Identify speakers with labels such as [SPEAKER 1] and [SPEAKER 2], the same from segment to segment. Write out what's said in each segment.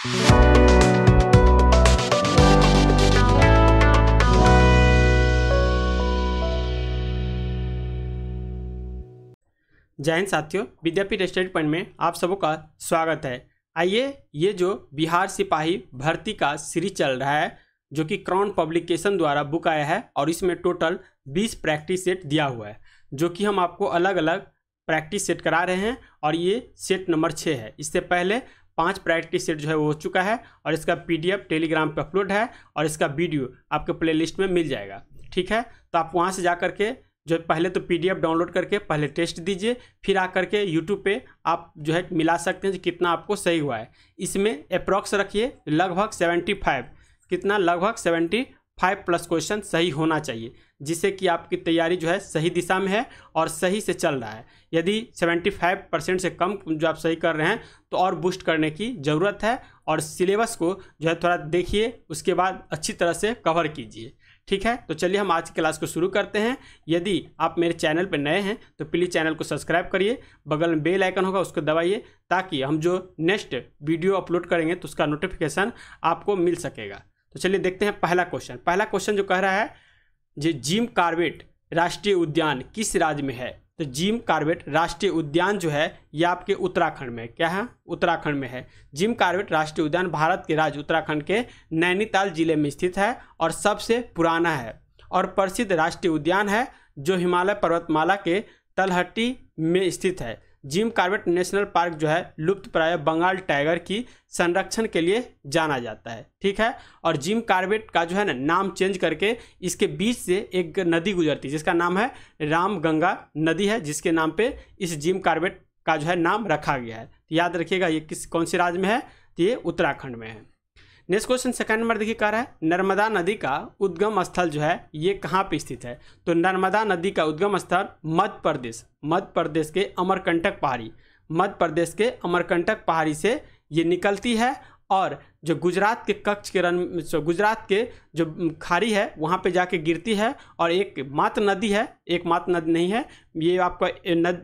[SPEAKER 1] जय हिंद साथियों, विद्यापीठ study point में आप सबों का स्वागत है। आइए, ये जो बिहार सिपाही भर्ती का सीरीज चल रहा है जो कि क्राउन पब्लिकेशन द्वारा बुक आया है और इसमें टोटल 20 प्रैक्टिस सेट दिया हुआ है जो कि हम आपको अलग अलग प्रैक्टिस सेट करा रहे हैं और ये सेट नंबर 6 है। इससे पहले 5 प्रैक्टिस सेट जो है वो हो चुका है और इसका PDF टेलीग्राम पे अपलोड है और इसका वीडियो आपके प्लेलिस्ट में मिल जाएगा। ठीक है, तो आप वहाँ से जा करके जो पहले तो PDF डाउनलोड करके पहले टेस्ट दीजिए, फिर आकर के YouTube पे आप जो है मिला सकते हैं कितना आपको सही हुआ है। इसमें अप्रॉक्स रखिए लगभग 75, कितना लगभग 75 प्लस क्वेश्चन सही होना चाहिए, जिससे कि आपकी तैयारी जो है सही दिशा में है और सही से चल रहा है। यदि 75% से कम जो आप सही कर रहे हैं तो और बूस्ट करने की ज़रूरत है और सिलेबस को जो है थोड़ा देखिए, उसके बाद अच्छी तरह से कवर कीजिए। ठीक है, तो चलिए हम आज की क्लास को शुरू करते हैं। यदि आप मेरे चैनल पर नए हैं तो प्लीज़ चैनल को सब्सक्राइब करिए, बगल में बेल आइकन होगा उसको दबाइए ताकि हम जो नेक्स्ट वीडियो अपलोड करेंगे तो उसका नोटिफिकेशन आपको मिल सकेगा। तो चलिए देखते हैं पहला क्वेश्चन जो कह रहा है जिम कॉर्बेट राष्ट्रीय उद्यान किस राज्य में है। तो जिम कॉर्बेट राष्ट्रीय उद्यान जो है ये आपके उत्तराखंड में, क्या है, उत्तराखंड में है। जिम कॉर्बेट राष्ट्रीय उद्यान भारत के राज्य उत्तराखंड के नैनीताल जिले में स्थित है और सबसे पुराना है और प्रसिद्ध राष्ट्रीय उद्यान है जो हिमालय पर्वतमाला के तलहटी में स्थित है। जिम कॉर्बेट नेशनल पार्क जो है लुप्तप्राय बंगाल टाइगर की संरक्षण के लिए जाना जाता है। ठीक है, और जिम कॉर्बेट का जो है ना नाम चेंज करके इसके बीच से एक नदी गुजरती है जिसका नाम है रामगंगा नदी है, जिसके नाम पे इस जिम कॉर्बेट का जो है नाम रखा गया है। तो याद रखिएगा ये कौन से राज्य में है, तो ये उत्तराखंड में है। नेक्स्ट क्वेश्चन सेकंड नंबर देखिए कह रहा है नर्मदा नदी का उद्गम स्थल जो है ये कहाँ पे स्थित है। तो नर्मदा नदी का उद्गम स्थल मध्य प्रदेश के अमरकंटक पहाड़ी से ये निकलती है और जो गुजरात के जो खाड़ी है वहाँ पे जाके गिरती है और एकमात्र नदी नहीं है ये आपका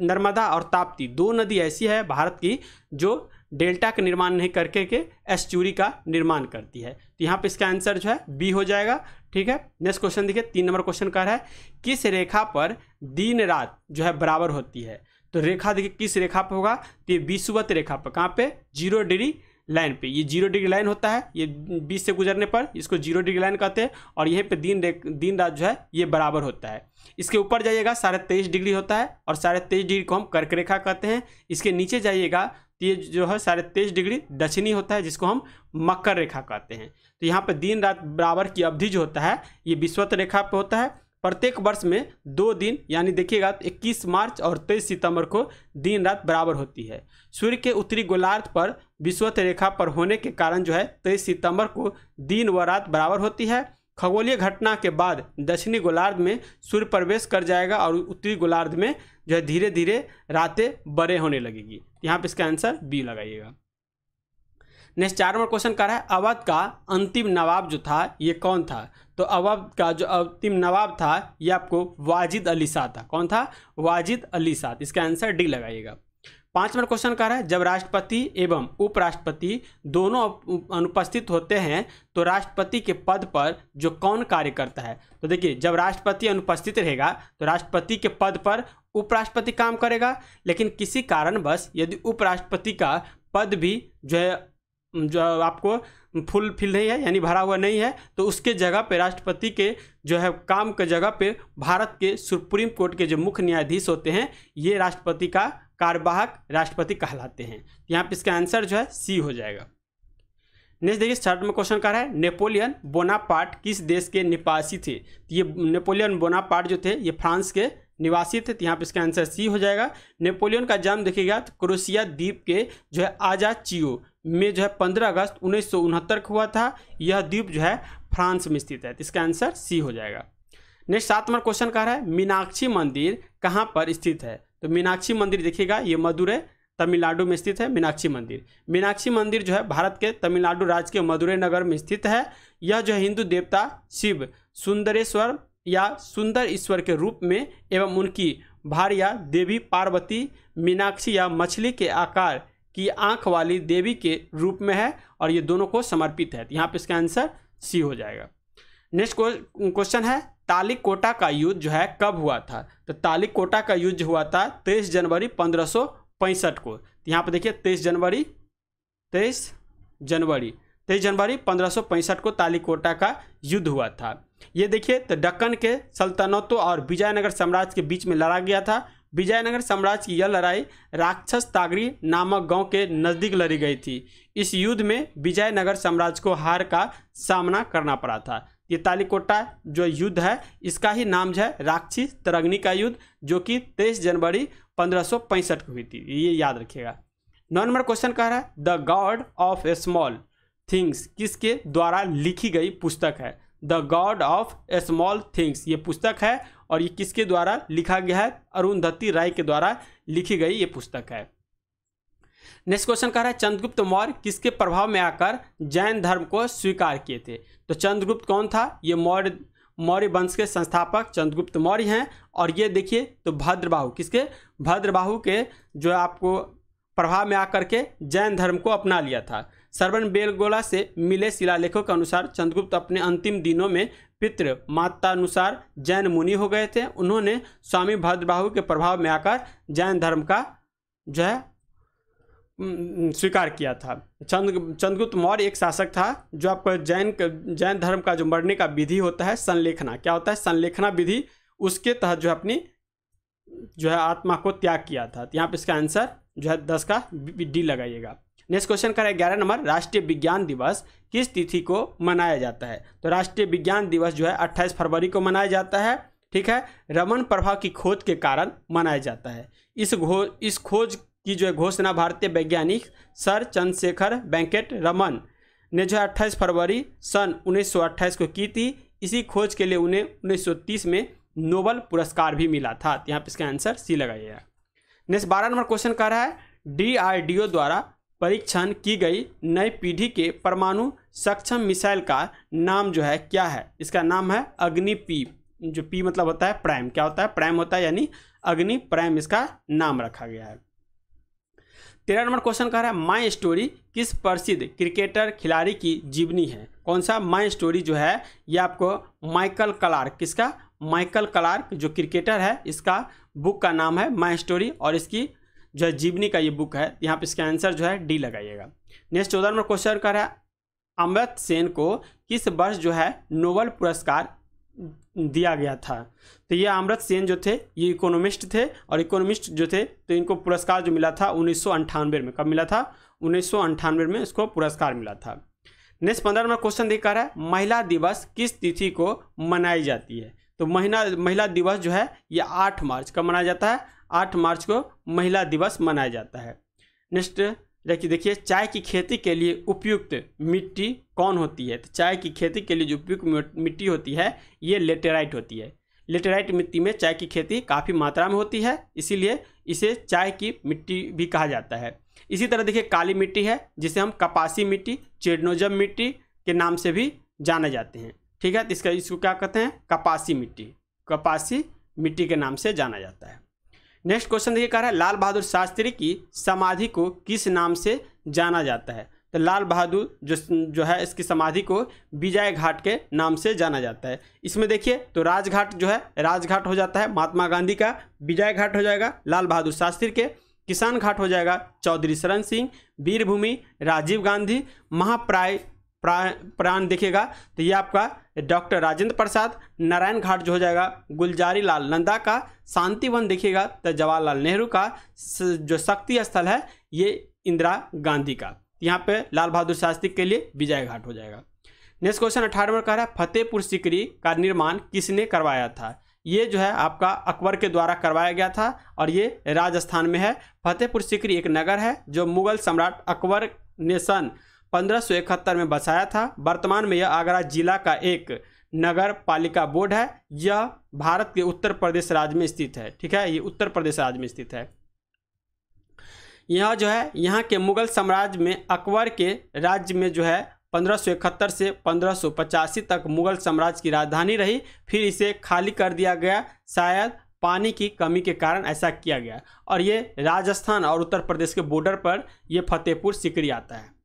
[SPEAKER 1] नर्मदा और ताप्ती, 2 नदी ऐसी है भारत की जो डेल्टा का निर्माण नहीं करके के एस्चुरी का निर्माण करती है। तो यहाँ पे इसका आंसर जो है बी हो जाएगा। ठीक है, नेक्स्ट क्वेश्चन देखिए 3 नंबर क्वेश्चन कह रहा है किस रेखा पर दिन रात जो है बराबर होती है। तो रेखा देखिए किस रेखा पर होगा, तो ये विषुवत रेखा पर, कहाँ पे, 0 डिग्री लाइन पे। ये 0 डिग्री लाइन होता है, ये 20 से गुजरने पर इसको 0 डिग्री लाइन कहते हैं और यहीं पे दिन रात जो है ये बराबर होता है। इसके ऊपर जाइएगा 23.5 डिग्री होता है और 23.5 डिग्री को हम कर्क रेखा कहते हैं। इसके नीचे जाइएगा तो ये जो है 23.5 डिग्री दक्षिणी होता है जिसको हम मकर रेखा कहते हैं। तो यहाँ पे दिन रात बराबर की अवधि जो होता है ये विषुवत रेखा पे होता है। प्रत्येक वर्ष में 2 दिन यानी देखिएगा 21 मार्च और 23 सितंबर को दिन रात बराबर होती है। सूर्य के उत्तरी गोलार्ध पर विषुवत रेखा पर होने के कारण जो है 23 सितंबर को दिन व रात बराबर होती है। खगोलीय घटना के बाद दक्षिणी गोलार्ध में सूर्य प्रवेश कर जाएगा और उत्तरी गोलार्ध में जो है धीरे धीरे रातें बड़े होने लगेगी। यहाँ पे इसका आंसर बी लगाइएगा। नेक्स्ट 4 नंबर क्वेश्चन कर रहा है अवध का अंतिम नवाब जो था ये कौन था। तो अवध का जो अंतिम नवाब था ये आपको वाजिद अली शाह था। कौन था, वाजिद अली शाह। इसका आंसर डी लगाइएगा। 5 नंबर क्वेश्चन कर रहा है जब राष्ट्रपति एवं उपराष्ट्रपति दोनों अनुपस्थित होते हैं तो राष्ट्रपति के पद पर जो कौन कार्य करता है। तो देखिए जब राष्ट्रपति अनुपस्थित रहेगा तो राष्ट्रपति के पद पर उपराष्ट्रपति काम करेगा, लेकिन किसी कारणवश यदि उपराष्ट्रपति का पद भी जो आपको फुलफिल नहीं है यानी भरा हुआ नहीं है तो उसके जगह पे राष्ट्रपति के जो है काम के जगह पे भारत के सुप्रीम कोर्ट के जो मुख्य न्यायाधीश होते हैं ये राष्ट्रपति का कार्यवाहक राष्ट्रपति कहलाते हैं। यहाँ पे इसका आंसर जो है सी हो जाएगा। नेक्स्ट देखिए 3rd में क्वेश्चन कर रहा है नेपोलियन बोनापार्ट किस देश के निवासी थे। तो ये नेपोलियन बोनापार्ट जो थे ये फ्रांस के निवासी थे। तो यहाँ पे इसका आंसर सी हो जाएगा। नेपोलियन का जन्म देखिएगा तो क्रोशिया द्वीप के जो है आजाचियो में जो है 15 अगस्त 1969 को हुआ था। यह द्वीप जो है फ्रांस में स्थित है। तो इसका आंसर सी हो जाएगा। नेक्स्ट 7 नंबर क्वेश्चन कह रहा है मीनाक्षी मंदिर कहाँ पर स्थित है। तो मीनाक्षी मंदिर देखिएगा ये मदुरै तमिलनाडु में स्थित है। मीनाक्षी मंदिर जो है भारत के तमिलनाडु राज्य के मदुरै नगर में स्थित है। यह जो है हिंदू देवता शिव सुंदरेश्वर या सुंदर ईश्वर के रूप में एवं उनकी भार्या देवी पार्वती मीनाक्षी या मछली के आकार की आंख वाली देवी के रूप में है और ये दोनों को समर्पित है। तो यहाँ पे इसका आंसर सी हो जाएगा। नेक्स्ट क्वेश्चन है तालिकोटा का युद्ध जो है कब हुआ था? तो तालिकोटा का युद्ध हुआ था 23 जनवरी 1565 को। तो यहाँ पे देखिए 23 जनवरी 1565 को तालिकोटा का युद्ध हुआ था। ये देखिए तो दक्कन के सल्तनतों और विजयनगर साम्राज्य के बीच में लड़ा गया था। विजयनगर साम्राज्य की यह लड़ाई राक्षस तागरी नामक गांव के नज़दीक लड़ी गई थी। इस युद्ध में विजयनगर साम्राज्य को हार का सामना करना पड़ा था। ये तालिकोटा जो युद्ध है इसका ही नाम जो है राक्षसी तरंगिणी का युद्ध, जो कि 23 जनवरी 1565 को हुई थी। ये याद रखिएगा। 9 नंबर क्वेश्चन कह रहा है the God of A small things किसके द्वारा लिखी गई पुस्तक है? The God of A small things ये पुस्तक है और ये किसके द्वारा लिखा गया है? अरुंधति राय के द्वारा लिखी गई ये पुस्तक है। नेक्स्ट क्वेश्चन कह रहा है चंद्रगुप्त मौर्य किसके प्रभाव में आकर जैन धर्म को स्वीकार किए थे? तो चंद्रगुप्त कौन था? ये मौर्य वंश के संस्थापक चंद्रगुप्त मौर्य हैं। और ये देखिए तो भद्रबाहु किसके? भद्रबाहु के जो आपको प्रभाव में आकर के जैन धर्म को अपना लिया था। श्रवण बेलगोला से मिले शिलालेखों के अनुसार चंद्रगुप्त अपने अंतिम दिनों में पितृ मातानुसार जैन मुनि हो गए थे। उन्होंने स्वामी भद्रबाहु के प्रभाव में आकर जैन धर्म का जो है स्वीकार किया था। चंद्रगुप्त मौर्य एक शासक था जो आपको जैन धर्म का जो मरने का विधि होता है संलेखना, क्या होता है? संलेखना विधि, उसके तहत जो अपनी जो है आत्मा को त्याग किया था। तो यहाँ पे इसका आंसर जो है 10 का डी लगाइएगा। नेक्स्ट क्वेश्चन करें 11 नंबर राष्ट्रीय विज्ञान दिवस किस तिथि को मनाया जाता है? तो राष्ट्रीय विज्ञान दिवस जो है 28 फरवरी को मनाया जाता है। ठीक है, रमन प्रभाव की खोज के कारण मनाया जाता है। इस खोज की जो घोषणा भारतीय वैज्ञानिक सर चंद्रशेखर वेंकट रमन ने जो 28 फरवरी सन 1928 को की थी। इसी खोज के लिए उन्हें 1930 में नोबेल पुरस्कार भी मिला था। तो यहाँ पे इसका आंसर सी लगाइएगा। नेक्स्ट 12 नंबर क्वेश्चन कह रहा है DRDO द्वारा परीक्षण की गई नई पीढ़ी के परमाणु सक्षम मिसाइल का नाम जो है क्या है? इसका नाम है अग्नि पी, जो पी मतलब होता है प्राइम। क्या होता है? प्राइम होता है, यानी अग्नि प्राइम इसका नाम रखा गया है। 13 नंबर क्वेश्चन कह रहा है माई स्टोरी किस प्रसिद्ध क्रिकेटर खिलाड़ी की जीवनी है? कौन सा? माई स्टोरी जो है ये आपको माइकल क्लार्क, किसका? माइकल क्लार्क जो क्रिकेटर है, इसका बुक का नाम है माई स्टोरी और इसकी जो है जीवनी का ये बुक है। यहाँ पे इसका आंसर जो है डी लगाइएगा। नेक्स्ट 14 नंबर क्वेश्चन कह रहा है अमर्त्य सेन को किस वर्ष जो है नोबेल पुरस्कार दिया गया था? तो ये अमर्त्य सेन जो थे ये इकोनॉमिस्ट थे और इकोनॉमिस्ट जो थे तो इनको पुरस्कार जो मिला था 1998 में। कब मिला था? 1998 में इसको पुरस्कार मिला था। नेक्स्ट 15 नंबर क्वेश्चन देख रहा है महिला दिवस किस तिथि को मनाई जाती है? तो महिला दिवस जो है ये 8 मार्च कब मनाया जाता है? 8 मार्च को महिला दिवस मनाया जाता है। नेक्स्ट देखिए चाय की खेती के लिए उपयुक्त मिट्टी कौन होती है? तो चाय की खेती के लिए जो उपयुक्त मिट्टी होती है ये लेटेराइट होती है। लेटेराइट मिट्टी में चाय की खेती काफ़ी मात्रा में होती है, इसीलिए इसे चाय की मिट्टी भी कहा जाता है। इसी तरह देखिए काली मिट्टी है जिसे हम कपासी मिट्टी, चेरनोजम मिट्टी के नाम से भी जाने जाते हैं। ठीक है, तो इसको क्या कहते हैं? कपासी मिट्टी, कपासी मिट्टी के नाम से जाना जाता है। नेक्स्ट क्वेश्चन देखिए कह रहा है लाल बहादुर शास्त्री की समाधि को किस नाम से जाना जाता है? तो लाल बहादुर जो है इसकी समाधि को विजय घाट के नाम से जाना जाता है। इसमें देखिए तो राजघाट जो है राजघाट हो जाता है महात्मा गांधी का, विजय घाट हो जाएगा लाल बहादुर शास्त्री के, किसान घाट हो जाएगा चौधरी शरण सिंह, वीरभूमि राजीव गांधी, प्राण देखिएगा तो ये आपका डॉक्टर राजेंद्र प्रसाद, नारायण घाट जो हो जाएगा गुलजारी लाल नंदा का, शांतिवन देखिएगा तो जवाहरलाल नेहरू का, जो शक्ति स्थल है ये इंदिरा गांधी का। यहाँ पे लाल बहादुर शास्त्री के लिए विजय घाट हो जाएगा। नेक्स्ट क्वेश्चन 18 में कह रहा है फतेहपुर सीकरी का निर्माण किसने करवाया था? ये जो है आपका अकबर के द्वारा करवाया गया था और ये राजस्थान में है। फतेहपुर सीकरी एक नगर है जो मुगल सम्राट अकबर ने सन 1571 में बसाया था। वर्तमान में यह आगरा जिला का एक नगर पालिका बोर्ड है। यह भारत के उत्तर प्रदेश राज्य में स्थित है। ठीक है, ये उत्तर प्रदेश राज्य में स्थित है। यह जो है यहाँ के मुगल साम्राज्य में अकबर के राज्य में जो है 1571 से 1585 तक मुगल साम्राज्य की राजधानी रही। फिर इसे खाली कर दिया गया शायद पानी की कमी के कारण ऐसा किया गया। और ये राजस्थान और उत्तर प्रदेश के बॉर्डर पर ये फतेहपुर सीकरी आता है।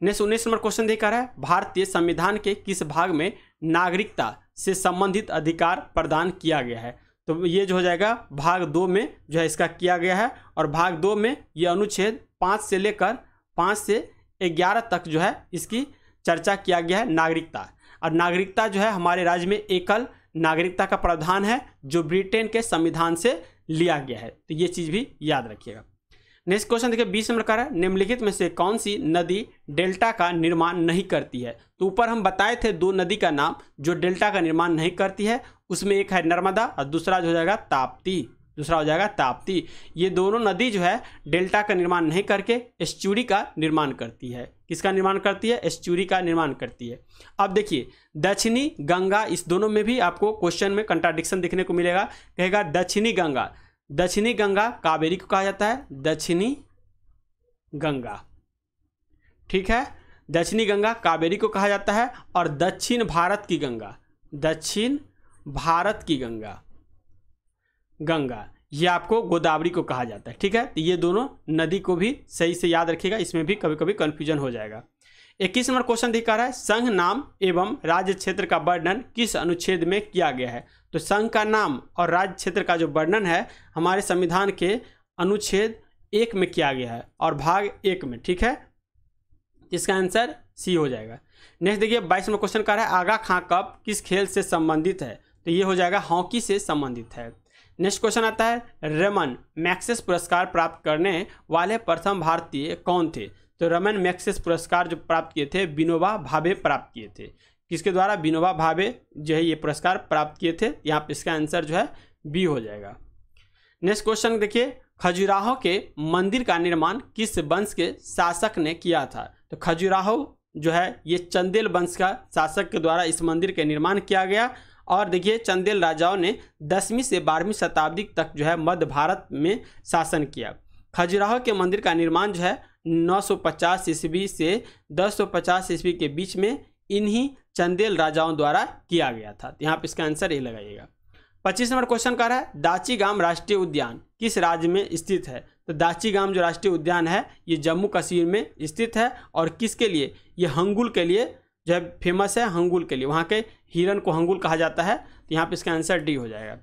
[SPEAKER 1] नेक्स्ट 19 नंबर क्वेश्चन देखा रहा है, भारतीय संविधान के किस भाग में नागरिकता से संबंधित अधिकार प्रदान किया गया है? तो ये जो हो जाएगा भाग 2 में जो है इसका किया गया है। और भाग 2 में ये अनुच्छेद 5 से लेकर 5 से 11 तक जो है इसकी चर्चा किया गया है नागरिकता। और नागरिकता जो है हमारे राज्य में एकल नागरिकता का प्रावधान है जो ब्रिटेन के संविधान से लिया गया है। तो ये चीज़ भी याद रखिएगा। नेक्स्ट क्वेश्चन देखिए 20 नंबर का है, निम्नलिखित में से कौन सी नदी डेल्टा का निर्माण नहीं करती है? तो ऊपर हम बताए थे 2 नदी का नाम जो डेल्टा का निर्माण नहीं करती है, उसमें एक है नर्मदा और दूसरा जो हो जाएगा ताप्ती। ये दोनों नदी जो है डेल्टा का निर्माण नहीं करके एस्चुरी का निर्माण करती है। किसका निर्माण करती है? एस्चुरी का निर्माण करती है। अब देखिए दक्षिणी गंगा, इस दोनों में भी आपको क्वेश्चन में कंट्राडिक्शन देखने को मिलेगा। कहेगा दक्षिणी गंगा कावेरी को कहा जाता है, दक्षिणी गंगा, ठीक है, दक्षिणी गंगा कावेरी को कहा जाता है। और दक्षिण भारत की गंगा ये आपको गोदावरी को कहा जाता है, ठीक है। तो ये दोनों नदी को भी सही से याद रखिएगा, इसमें भी कभी कभी कन्फ्यूजन हो जाएगा। 21 नंबर क्वेश्चन दिखा रहा है, संघ नाम एवं राज्य क्षेत्र का वर्णन किस अनुच्छेद में किया गया है? तो संघ का नाम और राज्य क्षेत्र का जो वर्णन है हमारे संविधान के अनुच्छेद 1 में किया गया है और भाग 1 में, ठीक है। इसका आंसर सी हो जाएगा। नेक्स्ट देखिए 22 नंबर क्वेश्चन का है, आगा खां कप किस खेल से संबंधित है? तो ये हो जाएगा हॉकी से संबंधित है। नेक्स्ट क्वेश्चन आता है, रमन मैग्सेसे पुरस्कार प्राप्त करने वाले प्रथम भारतीय कौन थे? तो रमन मैग्सेसे पुरस्कार जो प्राप्त किए थे विनोबा भावे प्राप्त किए थे। किसके द्वारा? विनोबा भावे जो है ये पुरस्कार प्राप्त किए थे। यहाँ पे इसका आंसर जो है बी हो जाएगा। नेक्स्ट क्वेश्चन देखिए, खजुराहो के मंदिर का निर्माण किस वंश के शासक ने किया था? तो खजुराहो जो है ये चंदेल वंश का शासक के द्वारा इस मंदिर के निर्माण किया गया। और देखिए चंदेल राजाओं ने 10वीं से 12वीं शताब्दी तक जो है मध्य भारत में शासन किया। खजुराहो के मंदिर का निर्माण जो है 950 ईस्वी से 1050 ईस्वी के बीच में इन्हीं चंदेल राजाओं द्वारा किया गया था। यहाँ पे इसका आंसर ए लगाइएगा। 25 नंबर क्वेश्चन कर रहा है, दाचीगाम राष्ट्रीय उद्यान किस राज्य में स्थित है? तो दाचीगाम जो राष्ट्रीय उद्यान है ये जम्मू कश्मीर में स्थित है। और किसके लिए? ये हंगुल के लिए जो है फेमस है, हंगुल के लिए, वहाँ के हिरन को हंगुल कहा जाता है। तो यहाँ पे इसका आंसर डी हो जाएगा।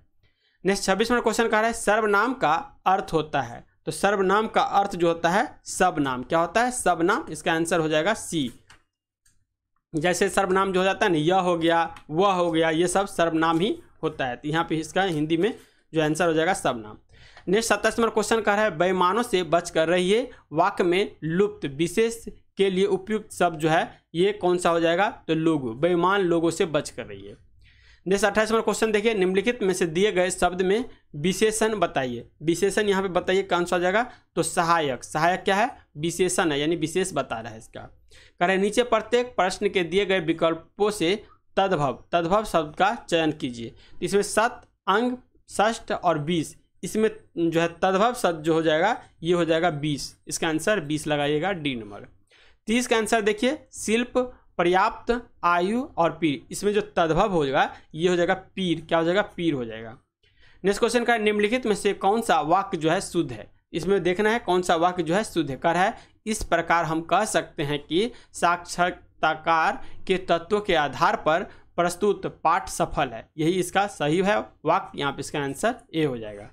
[SPEAKER 1] नेक्स्ट 26 नंबर क्वेश्चन कह रहा है, सर्वनाम का अर्थ होता है? तो सर्वनाम का अर्थ जो होता है सबनाम। क्या होता है? सबनाम। इसका आंसर हो जाएगा सी। जैसे सर्वनाम जो हो जाता है ना, यह हो गया, वह हो गया, ये सब सर्वनाम ही होता है। तो यहाँ पे इसका हिंदी में जो आंसर हो जाएगा सबनाम। नेक्स्ट 27 नंबर क्वेश्चन कह रहा है, बेईमानों से बच कर रहिए वाक्य में लुप्त विशेष के लिए उपयुक्त शब्द जो है ये कौन सा हो जाएगा? तो लोगो, बेईमान लोगों से बच कर रहिए। नेक्स्ट 28 नंबर क्वेश्चन देखिए, निम्नलिखित में से दिए गए शब्द में विशेषण बताइए। विशेषण यहाँ पे बताइए कौन सा हो जाएगा? तो सहायक। सहायक क्या है? विशेषण है, यानी विशेष बता रहा है इसका। कह रहे नीचे प्रत्येक प्रश्न के दिए गए विकल्पों से तद्भव शब्द का चयन कीजिए। इसमें सत, अंग, षष्ठ और 20, इसमें जो है तद्भव शब्द जो हो जाएगा ये हो जाएगा 20। इसका आंसर 20 लगाइएगा, डी नंबर। 30 का आंसर देखिए, शिल्प, पर्याप्त, आयु और पीर, इसमें जो तद्भव हो जाएगा ये हो जाएगा पीर। क्या हो जाएगा? पीर हो जाएगा। नेक्स्ट क्वेश्चन का, निम्नलिखित में से कौन सा वाक्य जो है शुद्ध है? इसमें देखना है कौन सा वाक्य जो है शुद्ध है। कह रहा है, इस प्रकार हम कह सकते हैं कि साक्षात्कार के तत्वों के आधार पर प्रस्तुत पाठ सफल है। यही इसका सही है वाक्य। यहाँ पे इसका आंसर ए हो जाएगा।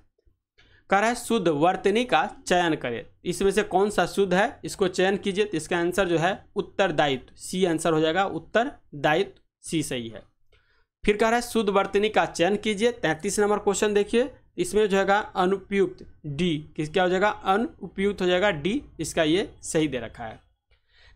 [SPEAKER 1] कह रहा है, शुद्ध वर्तनी का चयन करें। इसमें से कौन सा शुद्ध है इसको चयन कीजिए। तो इसका आंसर जो है उत्तरदायित्व, सी आंसर हो जाएगा। उत्तरदायित्व सी सही है। फिर कह रहा है, शुद्ध वर्तनी का चयन कीजिए। 33 नंबर क्वेश्चन देखिए, इसमें जो है अनुपयुक्त, डी। क्या हो जाएगा? अनुपयुक्त हो जाएगा, डी। इसका ये सही दे रखा है।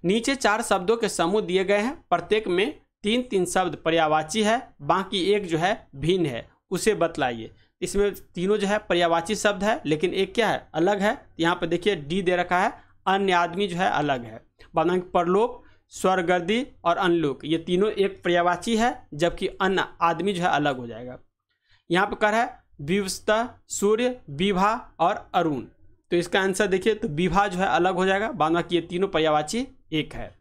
[SPEAKER 1] नीचे 4 शब्दों के समूह दिए गए हैं, प्रत्येक में 3-3 शब्द पर्यायवाची है, बाकी एक जो है भिन्न है, उसे बतलाइए। इसमें तीनों जो है पर्यायवाची शब्द है, लेकिन एक क्या है? अलग है। यहाँ पे देखिए डी दे रखा है, अन्य आदमी जो है अलग है। बाकी परलोक, स्वर्गदि और अनलोक, ये तीनों एक पर्यायवाची है, जबकि अन्य आदमी जो है अलग हो जाएगा। यहाँ पे कह रहा है, विवस्ता, सूर्य, विभा और अरुण। तो इसका आंसर देखिए, तो विभा जो है अलग हो जाएगा, बाकी ये तीनों पर्यायवाची एक है।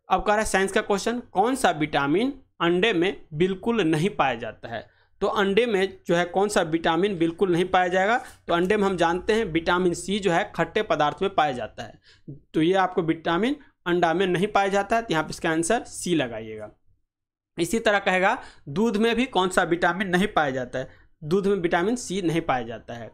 [SPEAKER 1] अब कह रहा है साइंस का क्वेश्चन, कौन सा विटामिन अंडे में बिल्कुल नहीं पाया जाता है? तो अंडे में जो है कौन सा विटामिन बिल्कुल नहीं पाया जाएगा, तो अंडे में हम जानते हैं विटामिन सी जो है खट्टे पदार्थ में पाया जाता है, तो ये आपको विटामिन अंडा में नहीं पाया जाता है, तो यहाँ पे इसका आंसर सी लगाइएगा। इसी तरह कहेगा दूध में भी कौन सा विटामिन नहीं पाया जाता है, दूध में विटामिन सी नहीं पाया जाता है।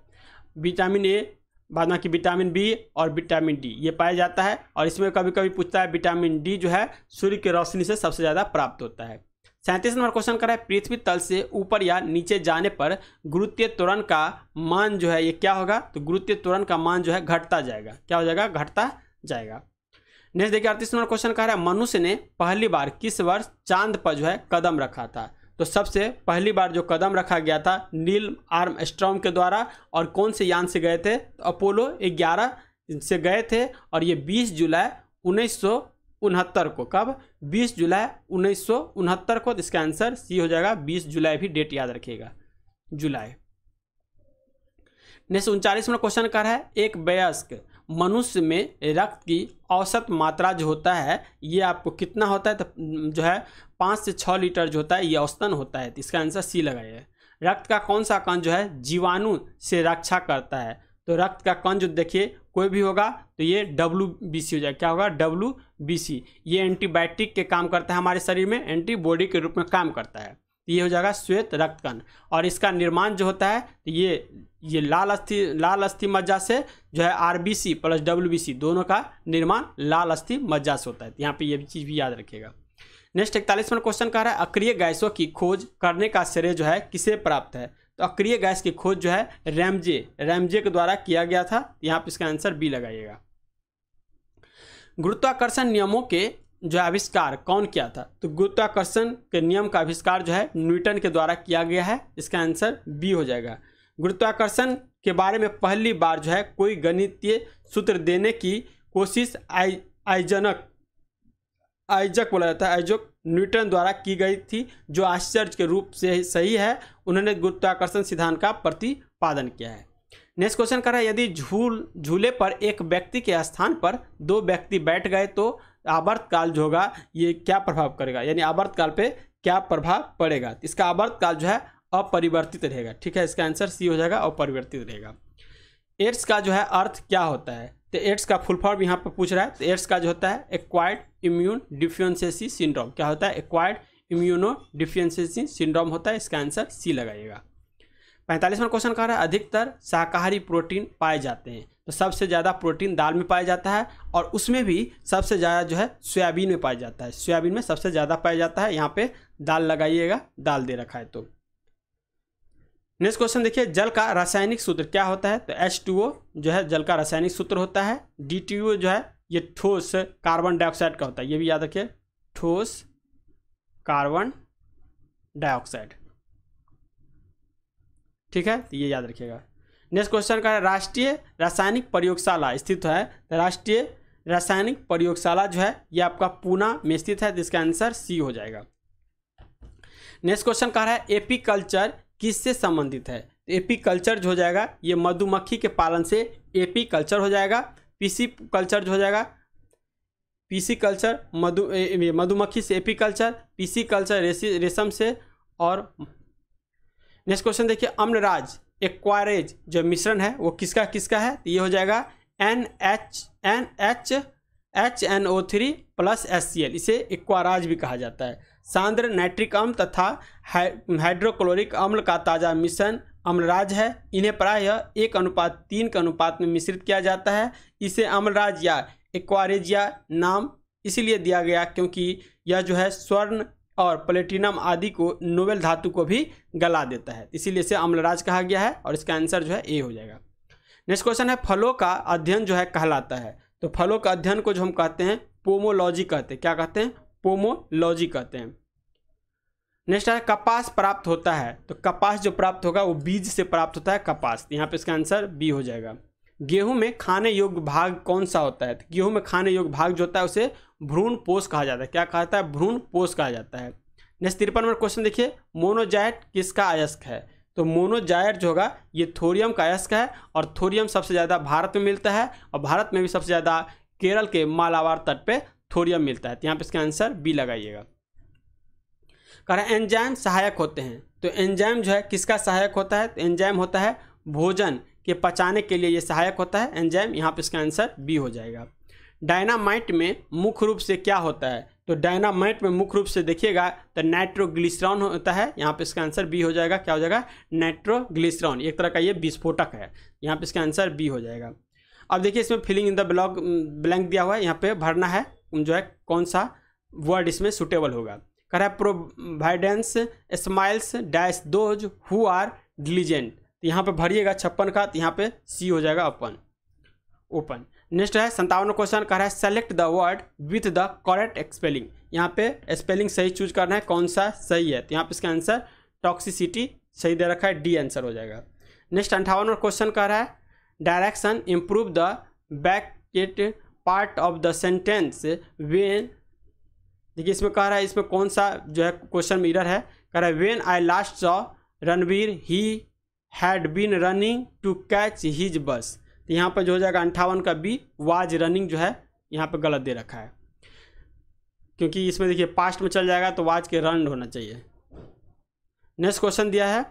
[SPEAKER 1] विटामिन ए, बाद बाकी विटामिन बी और विटामिन डी ये पाया जाता है, और इसमें कभी कभी पूछता है विटामिन डी जो है सूर्य की रोशनी से सबसे ज़्यादा प्राप्त होता है। 37 नंबर क्वेश्चन कर रहा है पृथ्वी तल से ऊपर या नीचे जाने पर गुरुत्वीय त्वरण का मान जो है ये क्या होगा, तो गुरुत्वीय त्वरण का मान जो है घटता जाएगा, क्या हो जाएगा, घटता जाएगा। नेक्स्ट देखिए 38 नंबर क्वेश्चन कह रहा है मनुष्य ने पहली बार किस वर्ष चांद पर जो है कदम रखा था, तो सबसे पहली बार जो कदम रखा गया था नील आर्मस्ट्रॉन्ग के द्वारा, और कौन से यान से गए थे, तो अपोलो 11 से गए थे, और ये 20 जुलाई 1969 को, कब, 20 जुलाई 1969 को, तो इसका आंसर सी हो जाएगा, 20 जुलाई भी डेट याद रखिएगा, जुलाई। नेक्स्ट 39 में क्वेश्चन कर रहा है एक वयस्क मनुष्य में रक्त की औसत मात्रा जो होता है ये आपको कितना होता है, तो जो है 5 से 6 लीटर जो होता है ये औसतन होता है, तो इसका आंसर सी लगाइए। रक्त का कौन सा कण जो है जीवाणु से रक्षा करता है, तो रक्त का कण जो देखिए कोई भी होगा तो ये WBC हो जाएगा, क्या होगा, WBC। ये एंटीबायोटिक के काम करता है हमारे शरीर में, एंटीबॉडी के रूप में काम करता है, तो ये हो जाएगा श्वेत रक्त कण। और इसका निर्माण जो होता है तो ये लाल अस्थि मज्जा से जो है RBC प्लस WBC दोनों का निर्माण लाल अस्थि मज्जा से होता है, यहाँ पे ये चीज़ भी याद रखिएगा। नेक्स्ट 41वां क्वेश्चन कह रहा है अक्रिय गैसों की खोज करने का श्रेय जो है किसे प्राप्त है, तो अक्रिय गैस की खोज जो है रैमजे के द्वारा किया गया था, यहाँ पे इसका आंसर बी लगाइएगा। गुरुत्वाकर्षण नियमों के जो आविष्कार कौन किया था, तो गुरुत्वाकर्षण के नियम का आविष्कार जो है न्यूटन के द्वारा किया गया है, इसका आंसर बी हो जाएगा। गुरुत्वाकर्षण के बारे में पहली बार जो है कोई गणितीय सूत्र देने की कोशिश आइजक बोला जाता है, आइजक न्यूटन द्वारा की गई थी, जो आश्चर्य के रूप से सही है, उन्होंने गुरुत्वाकर्षण सिद्धांत का प्रतिपादन किया है। नेक्स्ट क्वेश्चन कर रहा है यदि झूले पर एक व्यक्ति के स्थान पर 2 व्यक्ति बैठ गए तो आवर्तकाल जो होगा ये क्या प्रभाव करेगा, यानी आवर्तकाल पे क्या प्रभाव पड़ेगा, इसका आवर्तकाल जो है अपरिवर्तित रहेगा, ठीक है, इसका आंसर सी हो जाएगा, अपरिवर्तित रहेगा। एड्स का जो है अर्थ क्या होता है, तो एड्स का फुल फॉर्म यहाँ पर पूछ रहा है, तो एड्स का जो होता है एक्वायर्ड इम्यून डिफिशियंसी सिंड्रोम, क्या होता है, एक्वायर्ड इम्यूनो डिफिशियंसी सिंड्रोम होता है, इसका आंसर सी लगाइएगा। 45वां क्वेश्चन कह रहा है अधिकतर शाकाहारी प्रोटीन पाए जाते हैं, तो सबसे ज़्यादा प्रोटीन दाल में पाया जाता है, और उसमें भी सबसे ज़्यादा जो है सोयाबीन में पाया जाता है, सोयाबीन में सबसे ज़्यादा पाया जाता है, यहाँ पे दाल लगाइएगा, दाल दे रखा है। तो नेक्स्ट क्वेश्चन देखिए जल का रासायनिक सूत्र क्या होता है, तो H2O जो है जल का रासायनिक सूत्र होता है। D2O जो है ये ठोस कार्बन डाइऑक्साइड का होता है, ये भी याद रखिए, ठोस कार्बन डाइऑक्साइड, ठीक है, तो ये याद रखिएगा। नेक्स्ट क्वेश्चन का राष्ट्रीय रासायनिक प्रयोगशाला स्थित है, तो राष्ट्रीय रासायनिक प्रयोगशाला जो है ये आपका पूना में स्थित है, जिसका आंसर सी हो जाएगा। नेक्स्ट क्वेश्चन कह रहा है एपीकल्चर किससे संबंधित है, तो एपीकल्चर जो हो जाएगा ये मधुमक्खी के पालन से एपीकल्चर हो जाएगा। पीसी कल्चर जो हो जाएगा, पीसी कल्चर मधुमक्खी से एपीकल्चर, पीसी कल्चर रेशम से। और नेक्स्ट क्वेश्चन देखिए अम्लराज एक्वारेज जो मिश्रण है वो किसका किसका है, तो ये हो जाएगा HNO3 प्लस HCl, इसे एक्वाराज भी कहा जाता है। सांद्र नाइट्रिक अम्ल तथा हाइड्रोक्लोरिक अम्ल का ताज़ा मिश्रण अम्लराज है, इन्हें प्रायः 1:3 के अनुपात में मिश्रित किया जाता है। इसे अम्लराज या एक्वारेजिया नाम इसीलिए दिया गया क्योंकि यह जो है स्वर्ण और प्लेटिनम आदि को नोबेल धातु को भी गला देता है, इसीलिए इसे अम्लराज कहा गया है, और इसका आंसर जो है ए हो जाएगा। नेक्स्ट क्वेश्चन है फलों का अध्ययन जो है कहलाता है, तो फलों का अध्ययन को जो हम कहते हैं पोमोलॉजी कहते हैं, क्या कहते हैं, पोमोलॉजी कहते हैं। नेक्स्ट है कपास प्राप्त होता है, तो कपास जो प्राप्त होगा वो बीज से प्राप्त होता है कपास, यहाँ पे इसका आंसर बी हो जाएगा। गेहूं में खाने योग्य भाग कौन सा होता है, तो गेहूं में खाने योग्य भाग जो होता है उसे भ्रूण पोष कहा जाता है, क्या कहता है, भ्रूण पोष कहा जाता है। नेक्स्ट 53 नंबर क्वेश्चन देखिए मोनोजाइट किसका अयस्क है, तो मोनोजाइट जो होगा ये थोरियम का अयस्क है, और थोरियम सबसे ज़्यादा भारत में मिलता है, और भारत में भी सबसे ज़्यादा केरल के मालाबार तट पे थोरियम मिलता है, तो यहाँ पे इसका आंसर बी लगाइएगा। कह रहा है एंजाइम सहायक होते हैं, तो एंजाइम जो है किसका सहायक होता है, तो एंजाइम होता है भोजन के पचाने के लिए ये सहायक होता है एंजाइम, यहाँ पे इसका आंसर बी हो जाएगा। डायनामाइट में मुख्य रूप से क्या होता है, तो डायनामाइट में मुख्य रूप से देखिएगा तो नाइट्रोग्लिसरॉन होता है, यहाँ पे इसका आंसर बी हो जाएगा। क्या हो जाएगा, नाइट्रोग्लिसरॉन, एक तरह का ये विस्फोटक है, यहाँ पे इसका आंसर बी हो जाएगा। अब देखिए इसमें फिलिंग इन द ब्लैंक दिया हुआ है, यहाँ पे भरना है जो है कौन सा वर्ड इसमें सुटेबल होगा। कह रहा है providence smiles dash those who are diligent, तो यहाँ पे भरिएगा 56 का, तो यहाँ पे सी हो जाएगा ओपन। नेक्स्ट है 57 क्वेश्चन, कह रहा है select the word with the correct spelling, यहाँ पे स्पेलिंग सही चूज करना है, कौन सा सही है, तो यहाँ पे इसका आंसर टॉक्सिसिटी सही दे रखा है, डी आंसर हो जाएगा। नेक्स्ट 58 क्वेश्चन कह रहा है direction improve the back part of the sentence when, देखिए इसमें कह रहा है इसमें कौन सा जो है क्वेश्चन में एरर है, कह रहा है when I last saw Ranveer he had been running to catch his bus, तो यहाँ पर जो हो जाएगा 58 का बी वाज रनिंग जो है यहाँ पे गलत दे रखा है, क्योंकि इसमें देखिए पास्ट में चल जाएगा तो वाज के रन होना चाहिए। नेक्स्ट क्वेश्चन दिया है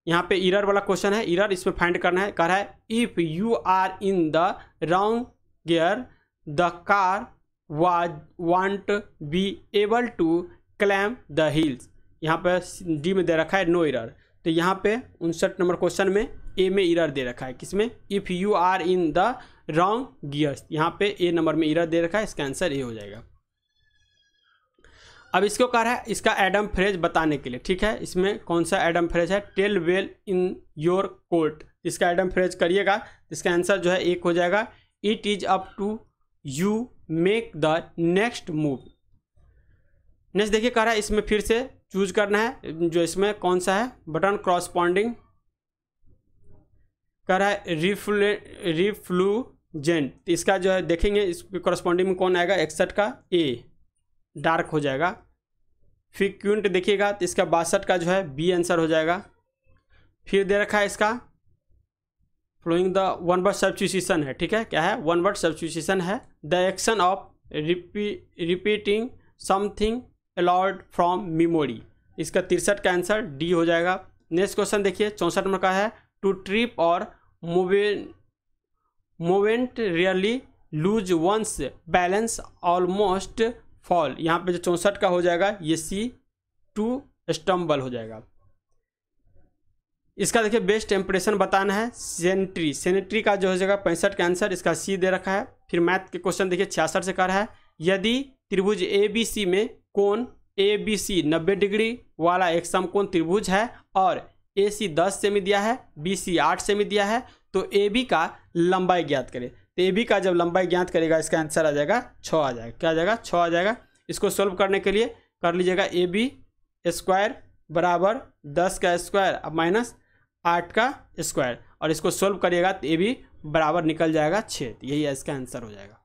[SPEAKER 1] यहाँ पे एरर वाला क्वेश्चन है, एरर इसमें फाइंड करना है। कह रहा है if you are in the wrong gear the car won't be able to climb the hills, यहाँ पे डी में दे रखा है नो एरर, तो यहाँ पे 59 नंबर क्वेश्चन में ए में एरर दे रखा है, किसमें, if you are in the wrong gears, यहाँ पे ए नंबर में एरर दे रखा है, इसका आंसर ए हो जाएगा। अब इसको कह रहा है इसका एडम फ्रेज बताने के लिए, ठीक है, इसमें कौन सा एडम फ्रेज है, tell well in your court, इसका एडम फ्रेज करिएगा, इसका आंसर जो है एक हो जाएगा। It is up to you make the next move. Next देखिए कह रहा है इसमें फिर से चूज करना है, जो इसमें कौन सा है, बटन क्रॉसपॉन्डिंग, कह रहा है रिफ्लूजेंट, इसका जो है देखेंगे इसके कॉरस्पॉन्डिंग में कौन आएगा, 61 का ए डार्क हो जाएगा। फिर क्यूंट देखिएगा तो इसका 62 का जो है बी आंसर हो जाएगा। फिर दे रखा है इसका following the one word substitution है, ठीक है, क्या है, वन वर्ड सब्स्टिट्यूशन है। The action of repeating something aloud from memory, इसका 63 का आंसर डी हो जाएगा। नेक्स्ट क्वेश्चन देखिए 64 नंबर का है, टू ट्रिप और moment really lose one's balance almost fall, यहाँ पे जो 64 का हो जाएगा ये सी टू स्टम्बल हो जाएगा। इसका देखिए बेस्ट इंप्रेशन बताना है, सेनेटरी का जो हो जाएगा 65 का आंसर, इसका सी दे रखा है। फिर मैथ के क्वेश्चन देखिए 66 से कर रहा है, यदि त्रिभुज ए बी सी में कोण ए बी सी 90 डिग्री वाला एक समकोण त्रिभुज है और ए सी 10 सेमी दिया है, बी सी 8 सेमी दिया है, तो ए बी का लंबाई ज्ञात करें। तो ए बी का जब लंबाई ज्ञात करेगा इसका आंसर आ जाएगा 6 आ जाएगा, क्या आ जाएगा 6 आ जाएगा। इसको सोल्व करने के लिए कर लीजिएगा ए बी स्क्वायर बराबर 10 का स्क्वायर अब माइनस 8 का स्क्वायर, और इसको सोल्व करिएगा तो ए बी बराबर निकल जाएगा 6, यही इसका आंसर हो जाएगा।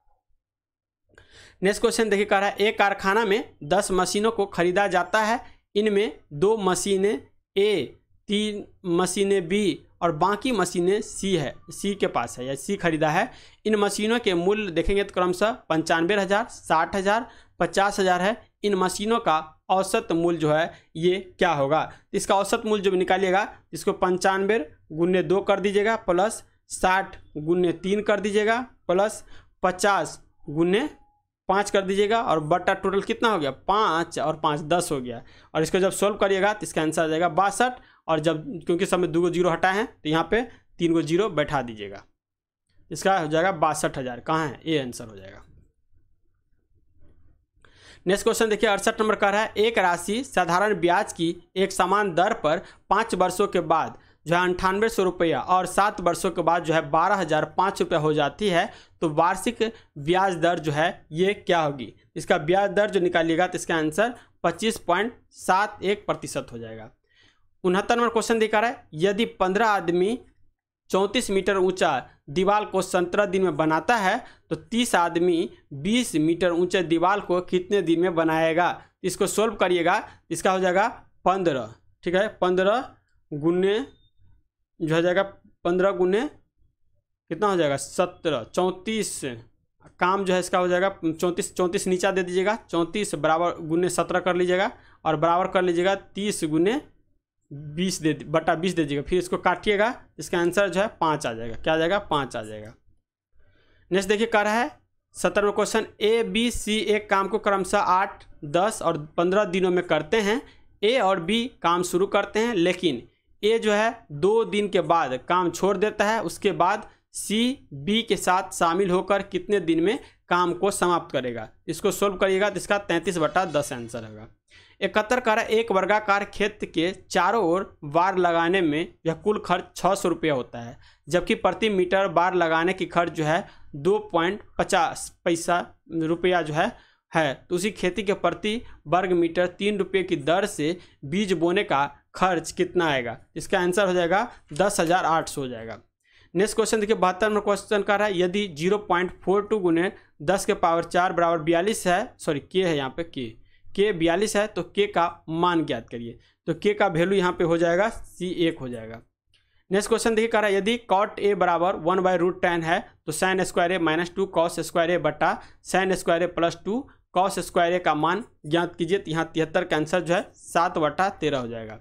[SPEAKER 1] नेक्स्ट क्वेश्चन देखिए कह रहा है, एक कारखाना में 10 मशीनों को खरीदा जाता है, इनमें 2 मशीनें ए, 3 मशीनें बी और बाकी मशीनें सी है, सी के पास है या सी खरीदा है। इन मशीनों के मूल्य देखेंगे तो क्रमशः 95,000, 60,000, 50,000 है। इन मशीनों का औसत मूल्य जो है ये क्या होगा, इसका औसत मूल्य जब निकालिएगा इसको 95 गुने 2 कर दीजिएगा प्लस 60 गुने 3 कर दीजिएगा प्लस 50 गुने 5 कर दीजिएगा और बट्टा टोटल कितना हो गया 5 और 5 10 हो गया, और इसको जब सोल्व करिएगा तो इसका आंसर आ जाएगा 62, और जब क्योंकि सब में 2 जीरो हटा है तो यहाँ पे 3 जीरो बैठा दीजिएगा, इसका हो जाएगा 62,000, कहाँ है ए आंसर हो जाएगा। नेक्स्ट क्वेश्चन देखिए 68 नंबर का है, एक राशि साधारण ब्याज की एक समान दर पर 5 वर्षों के बाद जो है 9800 रुपया और 7 वर्षों के बाद जो है 12,005 रुपया हो जाती है, तो वार्षिक ब्याज दर जो है ये क्या होगी। इसका ब्याज दर जो निकालिएगा तो इसका आंसर 25.71% हो जाएगा। 69 नंबर क्वेश्चन दिखा रहा है, यदि 15 आदमी 34 मीटर ऊंचा दीवार को 17 दिन में बनाता है तो 30 आदमी 20 मीटर ऊंचे दीवार को कितने दिन में बनाएगा। इसको सोल्व करिएगा, इसका हो जाएगा 15, ठीक है, 15 गुने जो हो जाएगा 15 गुने कितना हो जाएगा 17, 34 काम जो है इसका हो जाएगा 34 नीचा दे दीजिएगा, 34 बराबर गुने 17 कर लीजिएगा और बराबर कर लीजिएगा 30 गुने 20 बटा 20 दे दीजिएगा, फिर इसको काटिएगा, इसका आंसर जो है 5 आ जाएगा। क्या आ जाएगा? 5 आ जाएगा। नेक्स्ट देखिए कह रहा है 17वां क्वेश्चन, ए बी सी एक काम को क्रमशः 8, 10 और 15 दिनों में करते हैं। ए और बी काम शुरू करते हैं, लेकिन ए जो है 2 दिन के बाद काम छोड़ देता है। उसके बाद सी बी के साथ शामिल होकर कितने दिन में काम को समाप्त करेगा? इसको सोल्व करिएगा तो इसका 33/10 आंसर होगा। 71 कह रहा है एक वर्गाकार क्षेत्र के चारों ओर बार लगाने में यह कुल खर्च 600 रुपये होता है, जबकि प्रति मीटर बार लगाने की खर्च जो है 2.50 रुपया जो है तो उसी खेती के प्रति वर्ग मीटर 3 रुपये की दर से बीज बोने का खर्च कितना आएगा? इसका आंसर हो जाएगा 10,800 हो जाएगा। नेक्स्ट क्वेश्चन देखिए 72वां क्वेश्चन कर रहा है यदि 0.42 गुने 10 के पावर 4 बराबर 42 है, सॉरी के है यहाँ पे के 42 है, तो के का मान ज्ञात करिए। तो के का वैल्यू यहाँ पे हो जाएगा C1 हो जाएगा। नेक्स्ट क्वेश्चन देखिए कह रहा है यदि cot a बराबर 1/√10 है तो sin स्क्वायर ए माइनस 2 cos स्क्वायर ए बटा sin स्क्वायर ए प्लस 2 cos स्क्वायर ए का मान ज्ञात कीजिए। तो यहाँ 73 का आंसर जो है 7/13 हो जाएगा।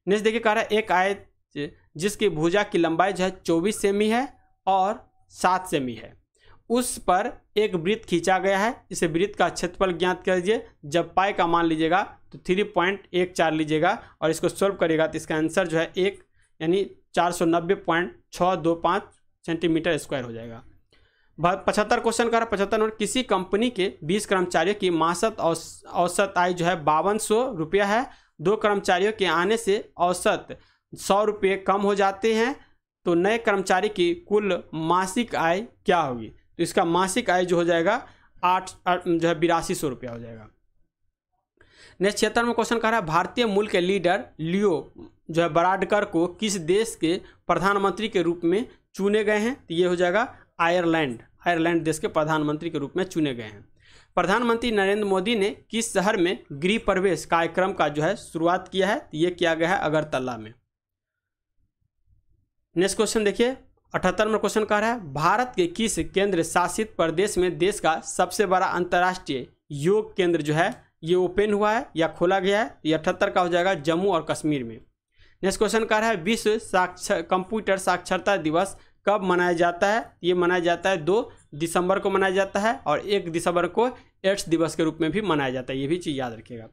[SPEAKER 1] नेक्स्ट देखिए कह रहा है एक आयत जिसकी भुजा की लंबाई जो है 24 सेमी है और 7 सेमी है, उस पर एक वृत्त खींचा गया है। इसे वृत्त का क्षेत्रफल ज्ञात कीजिए। जब पाई का मान लीजिएगा तो 3.14 लीजिएगा और इसको सोल्व करिएगा तो इसका आंसर जो है 1 यानी 490.625 सेंटीमीटर स्क्वायर हो जाएगा। 75 क्वेश्चन का 75 नंबर किसी कंपनी के 20 कर्मचारियों की मासिक औसत आय जो है 5200 रुपया है। 2 कर्मचारियों के आने से औसत 100 रुपये कम हो जाते हैं, तो नए कर्मचारी की कुल मासिक आय क्या होगी? तो इसका मासिक आय जो हो जाएगा 8200 रुपया हो जाएगा। नेक्स्ट 76 में क्वेश्चन कह रहा है भारतीय मूल के लीडर लियो जो है बराडकर को किस देश के प्रधानमंत्री के रूप में चुने गए हैं? तो ये हो जाएगा आयरलैंड देश के प्रधानमंत्री के रूप में चुने गए हैं। प्रधानमंत्री नरेंद्र मोदी ने किस शहर में गृह प्रवेश कार्यक्रम का जो है शुरुआत किया है? तो ये किया गया है अगरतला में। नेक्स्ट क्वेश्चन देखिए 78 में क्वेश्चन कह रहा है भारत के किस केंद्र शासित प्रदेश में देश का सबसे बड़ा अंतर्राष्ट्रीय योग केंद्र जो है ये ओपन हुआ है या खोला गया है? ये 78 का हो जाएगा जम्मू और कश्मीर में। नेक्स्ट क्वेश्चन कह रहा है विश्व कंप्यूटर साक्षरता दिवस कब मनाया जाता है? ये मनाया जाता है 2 दिसंबर को मनाया जाता है और 1 दिसंबर को एड्स दिवस के रूप में भी मनाया जाता है। ये भी चीज़ याद रखिएगा।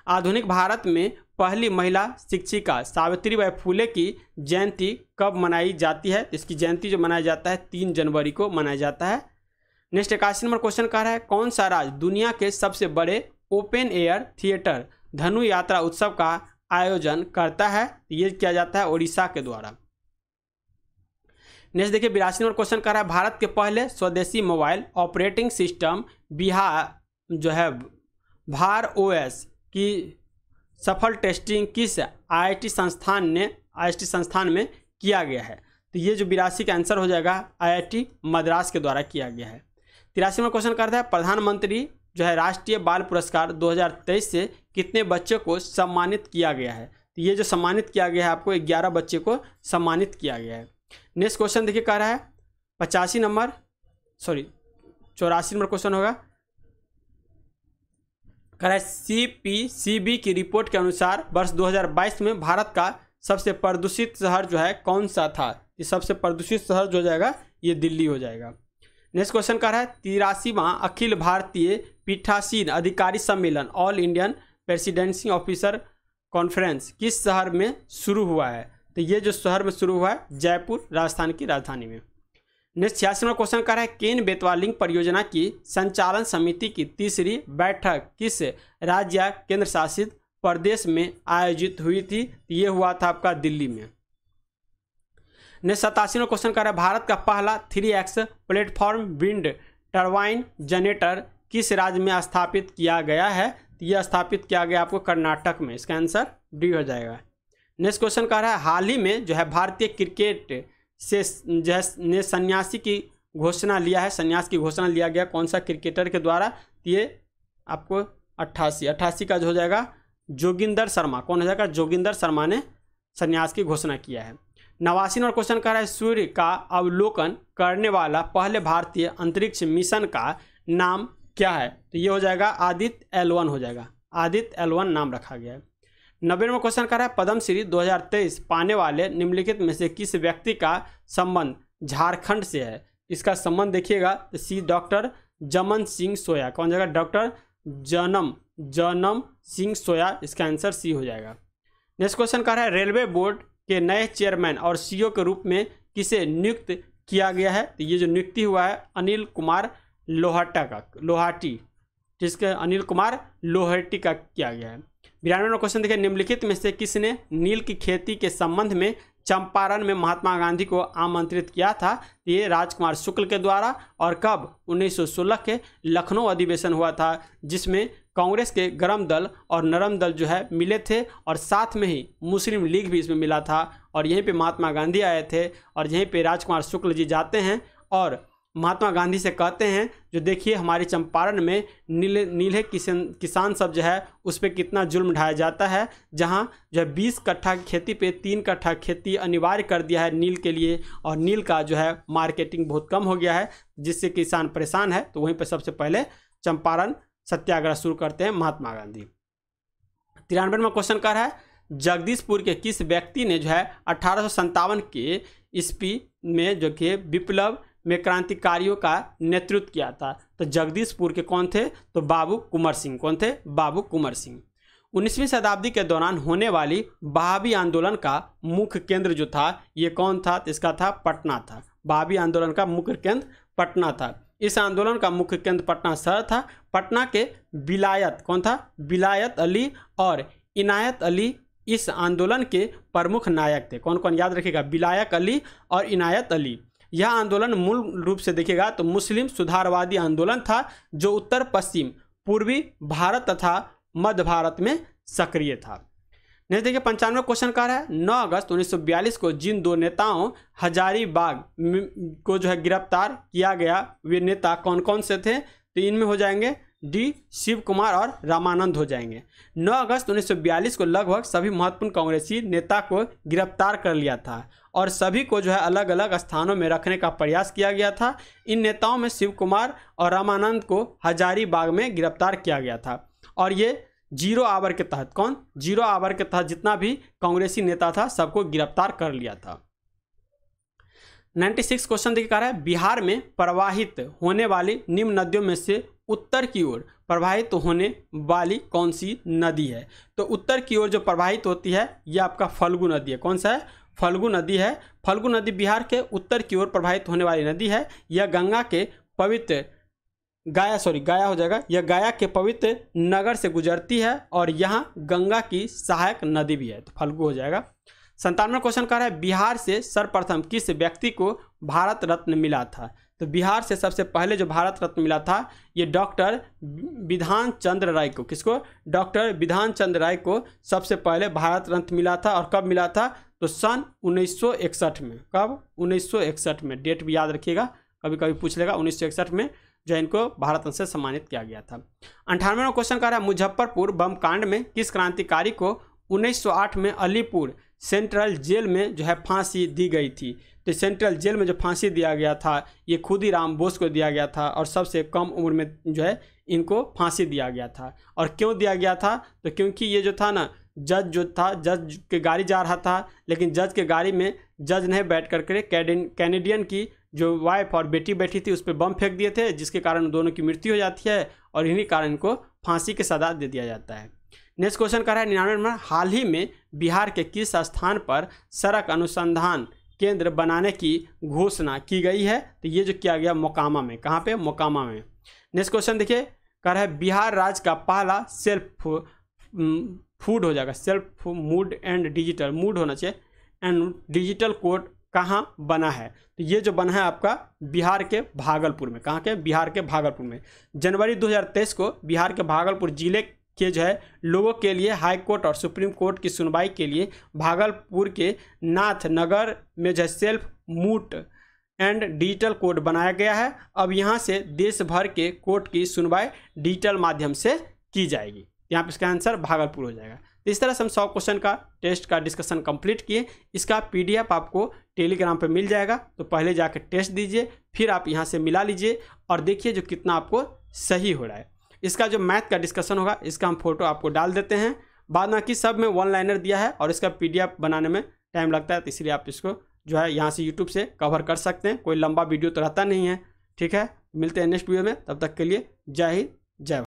[SPEAKER 1] आधुनिक भारत में पहली महिला शिक्षिका सावित्रीबाई फुले की जयंती कब मनाई जाती है? इसकी जयंती जो मनाया जाता है 3 जनवरी को मनाया जाता है। नेक्स्ट 81 नंबर क्वेश्चन कह रहा है कौन सा राज्य दुनिया के सबसे बड़े ओपन एयर थिएटर धनु यात्रा उत्सव का आयोजन करता है? ये किया जाता है उड़ीसा के द्वारा। नेक्स्ट देखिए 82 नंबर क्वेश्चन कर रहा है भारत के पहले स्वदेशी मोबाइल ऑपरेटिंग सिस्टम बिहार जो है भार OS की सफल टेस्टिंग किस IIT संस्थान में किया गया है? तो ये जो 82 का आंसर हो जाएगा IIT मद्रास के द्वारा किया गया है। 83 में क्वेश्चन करता है प्रधानमंत्री जो है राष्ट्रीय बाल पुरस्कार 2023 से कितने बच्चों को सम्मानित किया गया है? तो ये जो सम्मानित किया गया है आपको 11 बच्चे को सम्मानित किया गया है। नेक्स्ट क्वेश्चन देखिए कह रहा है 84 नंबर क्वेश्चन होगा कह रहा है CPCB की रिपोर्ट के अनुसार वर्ष 2022 में भारत का सबसे प्रदूषित शहर जो है कौन सा था? ये सबसे प्रदूषित शहर जो हो जाएगा ये दिल्ली हो जाएगा। नेक्स्ट क्वेश्चन कह रहा है 83वां अखिल भारतीय पीठासीन अधिकारी सम्मेलन all Indian presidency officer conference किस शहर में शुरू हुआ है? तो ये जो शहर में शुरू हुआ है जयपुर राजस्थान की राजधानी में। नेक्स्ट 86वां क्वेश्चन कर रहा है केन बेतवा लिंक परियोजना की संचालन समिति की तीसरी बैठक किस राज्य या केंद्र शासित प्रदेश में आयोजित हुई थी? ये हुआ था आपका दिल्ली में। नेक्स्ट 87वां क्वेश्चन कर रहा है भारत का पहला 3x platform wind turbine generator किस राज्य में स्थापित किया गया है? यह स्थापित किया गया आपको कर्नाटक में। इसका आंसर डी हो जाएगा। नेक्स्ट क्वेश्चन कह रहा है हाल ही में जो है भारतीय क्रिकेट से जो है ने सन्यासी की घोषणा लिया है, संन्यास की घोषणा लिया गया कौन सा क्रिकेटर के द्वारा? ये आपको 88 का जो हो जाएगा जोगिंदर शर्मा। कौन हो जाएगा? जोगिंदर शर्मा ने संन्यास की घोषणा किया है। 89 नंबर क्वेश्चन कह रहा है सूर्य का अवलोकन करने वाला पहले भारतीय अंतरिक्ष मिशन का नाम क्या है? तो ये हो जाएगा आदित्य L1 हो जाएगा। आदित्य L1 नाम रखा गया है। 90वां क्वेश्चन कर रहा है पद्म श्री 2023 पाने वाले निम्नलिखित में से किस व्यक्ति का संबंध झारखंड से है। इसका संबंध देखिएगा तो सी डॉक्टर जमन सिंह सोया। कौन जाएगा? डॉक्टर जनम सिंह सोया। इसका आंसर सी हो जाएगा। नेक्स्ट क्वेश्चन कर रहा है रेलवे बोर्ड के नए चेयरमैन और सीईओ के रूप में किसे नियुक्त किया गया है। तो ये जो नियुक्ति हुआ है अनिल कुमार लोहाटी, जिसके अनिल कुमार लोहाटी का किया गया है। 92वां क्वेश्चन देखिए निम्नलिखित में से किसने नील की खेती के संबंध में चंपारण में महात्मा गांधी को आमंत्रित किया था। ये राजकुमार शुक्ल के द्वारा। और कब? 1916 के लखनऊ अधिवेशन हुआ था, जिसमें कांग्रेस के गरम दल और नरम दल जो है मिले थे और साथ में ही मुस्लिम लीग भी इसमें मिला था। और यहीं पे महात्मा गांधी आए थे और यहीं पे राजकुमार शुक्ल जी जाते हैं और महात्मा गांधी से कहते हैं जो देखिए हमारी चंपारण में नीले किसान सब जो है उस पर कितना जुल्म ढाया जाता है, जहां जो है 20 कट्ठा की खेती पे 3 कट्ठा खेती अनिवार्य कर दिया है नील के लिए। और नील का जो है मार्केटिंग बहुत कम हो गया है, जिससे किसान परेशान है। तो वहीं पर सबसे पहले चंपारण सत्याग्रह शुरू करते हैं महात्मा गांधी। 93वां क्वेश्चन कर रहा है जगदीशपुर के किस व्यक्ति ने जो है 1857 के ईस्वी में जो कि विप्लव में क्रांतिकारियों का नेतृत्व किया था। तो जगदीशपुर के कौन थे? तो बाबू कुंवर सिंह। कौन थे? बाबू कुंवर सिंह। 19वीं शताब्दी के दौरान होने वाली बहावी आंदोलन का मुख्य केंद्र जो था ये कौन था? तो इसका था पटना था। बहावी आंदोलन का मुख्य केंद्र पटना था। इस आंदोलन का मुख्य केंद्र पटना शहर था। पटना के विलायत कौन था? विलायत अली और इनायत अली इस आंदोलन के प्रमुख नायक थे। कौन कौन याद रखिएगा? विलायत अली और इनायत अली। यह आंदोलन मूल रूप से देखिएगा तो मुस्लिम सुधारवादी आंदोलन था जो उत्तर पश्चिम पूर्वी भारत तथा मध्य भारत में सक्रिय था। नेक्स्ट देखिए 95वां क्वेश्चन का है 9 अगस्त 1942 को जिन 2 नेताओं हजारीबाग को जो है गिरफ्तार किया गया वे नेता कौन कौन से थे? तो इनमें हो जाएंगे डी शिव कुमार और रामानंद हो जाएंगे। 9 अगस्त 1942 को लगभग सभी महत्वपूर्ण कांग्रेसी नेता को गिरफ्तार कर लिया था और सभी को जो है अलग अलग स्थानों में रखने का प्रयास किया गया था। इन नेताओं में शिव कुमार और रामानंद को हजारीबाग में गिरफ्तार किया गया था और ये 0 आवर के तहत कौन? 0 आवर के तहत जितना भी कांग्रेसी नेता था सबको गिरफ्तार कर लिया था। 96 क्वेश्चन देखिए रहा है बिहार में प्रवाहित होने वाली निम्न नदियों में से उत्तर की ओर प्रवाहित होने वाली कौन सी नदी है? तो उत्तर की ओर जो प्रवाहित होती है यह आपका फल्गु नदी है। कौन सा है? फल्गु नदी है। फल्गु नदी बिहार के उत्तर की ओर प्रवाहित होने वाली नदी है। यह गंगा के पवित्र गाया हो जाएगा। यह गाया के पवित्र नगर से गुजरती है और यहाँ गंगा की सहायक नदी भी है, तो फल्गु हो जाएगा। 97वां क्वेश्चन कह रहा है बिहार से सर्वप्रथम किस व्यक्ति को भारत रत्न मिला था? तो बिहार से सबसे पहले जो भारत रत्न मिला था ये डॉक्टर विधान चंद्र राय को। किसको? डॉक्टर विधान चंद्र राय को सबसे पहले भारत रत्न मिला था। और कब मिला था? तो सन 1961 में। कब? 1961 में। डेट भी याद रखिएगा, कभी कभी पूछ लेगा। 1961 में जो इनको भारत रत्न से सम्मानित किया गया था। 98वां क्वेश्चन कह रहा है मुजफ्फरपुर बम कांड में किस क्रांतिकारी को 1908 में अलीपुर सेंट्रल जेल में जो है फांसी दी गई थी? तो सेंट्रल जेल में जो फांसी दिया गया था ये खुदीराम बोस को दिया गया था और सबसे कम उम्र में जो है इनको फांसी दिया गया था। और क्यों दिया गया था? तो क्योंकि ये जो था ना जज जो था, जज के गाड़ी जा रहा था लेकिन जज के गाड़ी में जज नहीं बैठ करके कैनेडियन की जो वाइफ और बेटी बैठी थी उस पर बम फेंक दिए थे, जिसके कारण दोनों की मृत्यु हो जाती है और इन्हीं कारण इनको फांसी की सजा दे दिया जाता है। नेक्स्ट क्वेश्चन कर रहा है 99 नंबर हाल ही में बिहार के किस स्थान पर सड़क अनुसंधान केंद्र बनाने की घोषणा की गई है? तो ये जो किया गया मोकामा में। कहाँ पे? मोकामा में। नेक्स्ट क्वेश्चन देखिए कह रहा है बिहार राज्य का पहला सेल्फ फूड हो जाएगा, self mood and digital mood होना चाहिए एंड डिजिटल कोड कहाँ बना है? तो ये जो बना है आपका बिहार के भागलपुर में। कहाँ के? बिहार के भागलपुर में। जनवरी 2023 को बिहार के भागलपुर जिले के जो है लोगों के लिए हाई कोर्ट और सुप्रीम कोर्ट की सुनवाई के लिए भागलपुर के नाथनगर में जो है self mood and digital code बनाया गया है। अब यहाँ से देश भर के कोर्ट की सुनवाई डिजिटल माध्यम से की जाएगी। यहाँ पे इसका आंसर भागलपुर हो जाएगा। तो इस तरह से हम 100 क्वेश्चन का टेस्ट का डिस्कशन कंप्लीट किए। इसका PDF आपको टेलीग्राम पे मिल जाएगा, तो पहले जाकर टेस्ट दीजिए, फिर आप यहाँ से मिला लीजिए और देखिए जो कितना आपको सही हो रहा है। इसका जो मैथ का डिस्कशन होगा इसका हम फोटो आपको डाल देते हैं। बाद बाकी सब में वन लाइनर दिया है और इसका PDF बनाने में टाइम लगता है, तो इसलिए आप इसको जो है यहाँ से यूट्यूब से कवर कर सकते हैं। कोई लंबा वीडियो तो रहता नहीं है। ठीक है, मिलते हैं नेक्स्ट वीडियो में, तब तक के लिए जय हिंद जय भारत।